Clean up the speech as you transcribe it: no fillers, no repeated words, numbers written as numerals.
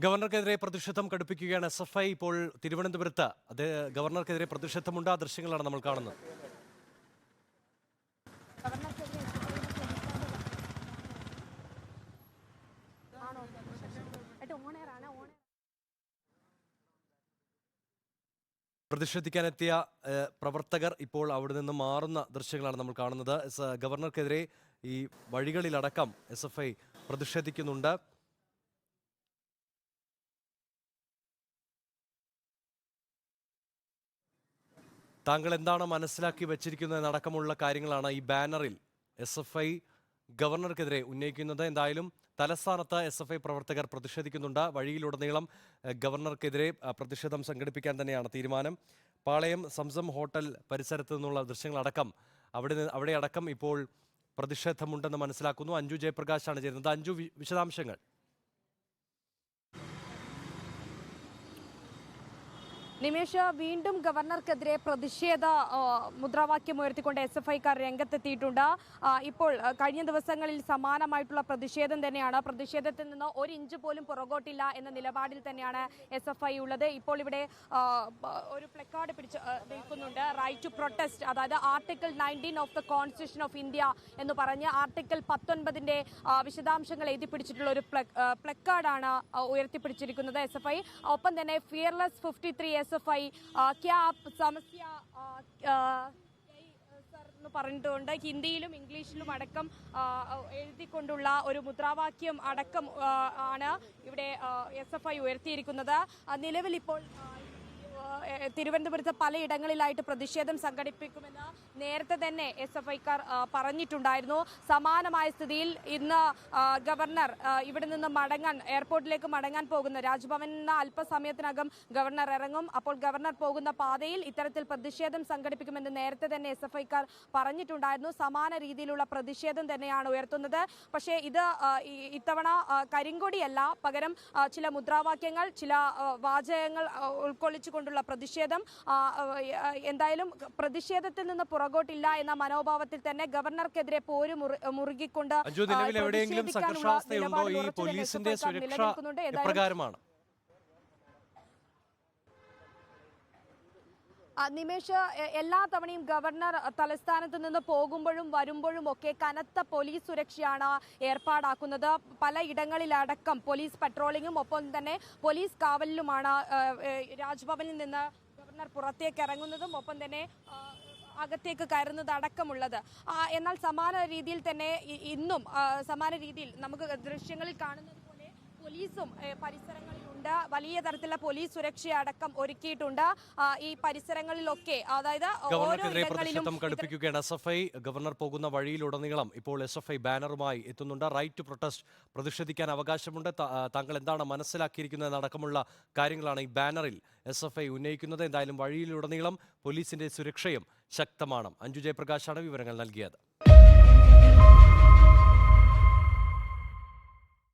ഗവർണർക്കെതിരെ പ്രതിഷേധം കടുപ്പിക്കുകയാണ് SFI. ഇപ്പോൾ തിരുവനന്തപുരത്ത് ഗവർണർക്കെതിരെ പ്രതിഷേധമുണ്ട്. ആ ദൃശ്യങ്ങളാണ് നമ്മൾ കാണുന്നത്. പ്രതിഷേധിക്കാനെത്തിയ പ്രവർത്തകർ ഇപ്പോൾ അവിടെ നിന്ന് മാറുന്ന ദൃശ്യങ്ങളാണ് നമ്മൾ കാണുന്നത്. ഗവർണർക്കെതിരെ ഈ വഴികളിലടക്കം SFI പ്രതിഷേധിക്കുന്നുണ്ട്. താങ്കൾ എന്താണ് മനസ്സിലാക്കി വെച്ചിരിക്കുന്നതടക്കമുള്ള കാര്യങ്ങളാണ് ഈ ബാനറിൽ SFI ഗവർണർക്കെതിരെ ഉന്നയിക്കുന്നത്. എന്തായാലും തലസ്ഥാനത്ത് SFI പ്രവർത്തകർ പ്രതിഷേധിക്കുന്നുണ്ട്. വഴിയിലുടനീളം ഗവർണർക്കെതിരെ പ്രതിഷേധം സംഘടിപ്പിക്കാൻ തന്നെയാണ് തീരുമാനം. പാളയം സംസം ഹോട്ടൽ പരിസരത്ത് നിന്നുള്ള ദൃശ്യങ്ങളടക്കം അവിടെ അടക്കം ഇപ്പോൾ പ്രതിഷേധമുണ്ടെന്ന് മനസ്സിലാക്കുന്നു. അഞ്ജു ജയപ്രകാശാണ് ചേരുന്നത്. അഞ്ജു, വിശദാംശങ്ങൾ. നിമേഷ്, വീണ്ടും ഗവർണർക്കെതിരെ പ്രതിഷേധ മുദ്രാവാക്യം ഉയർത്തിക്കൊണ്ട് SFIക്കാർ രംഗത്തെത്തിയിട്ടുണ്ട്. ഇപ്പോൾ കഴിഞ്ഞ ദിവസങ്ങളിൽ സമാനമായിട്ടുള്ള പ്രതിഷേധം തന്നെയാണ്. പ്രതിഷേധത്തിൽ നിന്ന് ഒരു ഇഞ്ച് പോലും പുറകോട്ടില്ല എന്ന നിലപാടിൽ തന്നെയാണ് SFI ഉള്ളത്. ഇപ്പോൾ ഇവിടെ ഒരു പ്ലക്കാർഡ് പിടിച്ച് നിൽക്കുന്നുണ്ട്. റൈറ്റ് ടു പ്രൊട്ടസ്റ്റ്, അതായത് article 19 of the constitution of India എന്ന് പറഞ്ഞ് ആർട്ടിക്കിൾ 19ന്റെ വിശദാംശങ്ങൾ എഴുതി പിടിച്ചിട്ടുള്ള ഒരു പ്ലക്കാർഡാണ് ഉയർത്തിപ്പിടിച്ചിരിക്കുന്നത് SFI. ഒപ്പം തന്നെ ഫിയർലെസ് 53 SFI ക്യാ സമസ്യ എന്ന് പറഞ്ഞിട്ടുണ്ട്. ഹിന്ദിയിലും ഇംഗ്ലീഷിലും അടക്കം എഴുതിക്കൊണ്ടുള്ള ഒരു മുദ്രാവാക്യം അടക്കം ആണ് ഇവിടെ SFI ഉയർത്തിയിരിക്കുന്നത്. നിലവിൽ ഇപ്പോൾ തിരുവനന്തപുരത്ത് പലയിടങ്ങളിലായിട്ട് പ്രതിഷേധം സംഘടിപ്പിക്കുമെന്ന് നേരത്തെ തന്നെ SFIക്കാർ പറഞ്ഞിട്ടുണ്ടായിരുന്നു. സമാനമായ സ്ഥിതിയിൽ ഇന്ന് ഗവർണർ ഇവിടെ നിന്ന് എയർപോർട്ടിലേക്ക് മടങ്ങാൻ പോകുന്ന രാജ്ഭവനിൽ നിന്ന് അല്പസമയത്തിനകം ഗവർണർ ഇറങ്ങും. അപ്പോൾ ഗവർണർ പോകുന്ന പാതയിൽ ഇത്തരത്തിൽ പ്രതിഷേധം സംഘടിപ്പിക്കുമെന്ന് നേരത്തെ തന്നെ SFIക്കാർ പറഞ്ഞിട്ടുണ്ടായിരുന്നു. സമാന രീതിയിലുള്ള പ്രതിഷേധം തന്നെയാണ് ഉയർത്തുന്നത്. പക്ഷേ ഇത് ഇത്തവണ കരിങ്കൊടിയല്ല, പകരം ചില മുദ്രാവാക്യങ്ങൾ, ചില വാചകങ്ങൾ ഉൾക്കൊള്ളിച്ചുകൊണ്ടുള്ള പ്രതിഷേധം. എന്തായാലും പ്രതിഷേധത്തിൽ നിന്ന് പുറകോട്ടില്ല എന്ന മനോഭാവത്തിൽ തന്നെ ഗവർണർക്കെതിരെ പോര് മുറുകിക്കൊണ്ട് നിമേഷ്, എല്ലാ തവണയും ഗവർണർ തലസ്ഥാനത്ത് നിന്ന് പോകുമ്പോഴും വരുമ്പോഴും ഒക്കെ കനത്ത പോലീസ് സുരക്ഷയാണ് ഏർപ്പാടാക്കുന്നത്. പലയിടങ്ങളിലടക്കം പോലീസ് പട്രോളിങ്ങും ഒപ്പം തന്നെ പോലീസ് കാവലിലുമാണ് രാജ്ഭവനിൽ നിന്ന് ഗവർണർ പുറത്തേക്ക് ഇറങ്ങുന്നതും ഒപ്പം തന്നെ അകത്തേക്ക് കയറുന്നത് അടക്കമുള്ളത്. എന്നാൽ സമാന രീതിയിൽ തന്നെ ഇന്നും സമാന രീതിയിൽ നമുക്ക് ദൃശ്യങ്ങളിൽ കാണുന്നത് പോലെ പോലീസും പരിസരങ്ങളിലുണ്ട്. വലിയ തരത്തിലുള്ള പോലീസ് സുരക്ഷയടക്കം ഒരുക്കിയിട്ടുണ്ട് ഈ പരിസരങ്ങളിലൊക്കെ. അതായത് പ്രതിഷേധം കടുപ്പിക്കുകയാണ് SFI. ഗവർണർ പോകുന്ന വഴിയിലുടനീളം ഇപ്പോൾ SFI ബാനറുമായി എത്തുന്നുണ്ട്. റൈറ്റ് ടു പ്രൊട്ടസ്റ്റ്, പ്രതിഷേധിക്കാൻ അവകാശമുണ്ട്. താങ്കൾ എന്താണ് മനസ്സിലാക്കിയിരിക്കുന്നതടക്കമുള്ള കാര്യങ്ങളാണ് ഈ ബാനറിൽ SFI ഉന്നയിക്കുന്നത്. എന്തായാലും വഴിയിലുടനീളം പോലീസിന്റെ സുരക്ഷയും ശക്തമാണ്. അഞ്ജു ജയപ്രകാശാണ് വിവരങ്ങൾ നൽകിയത്.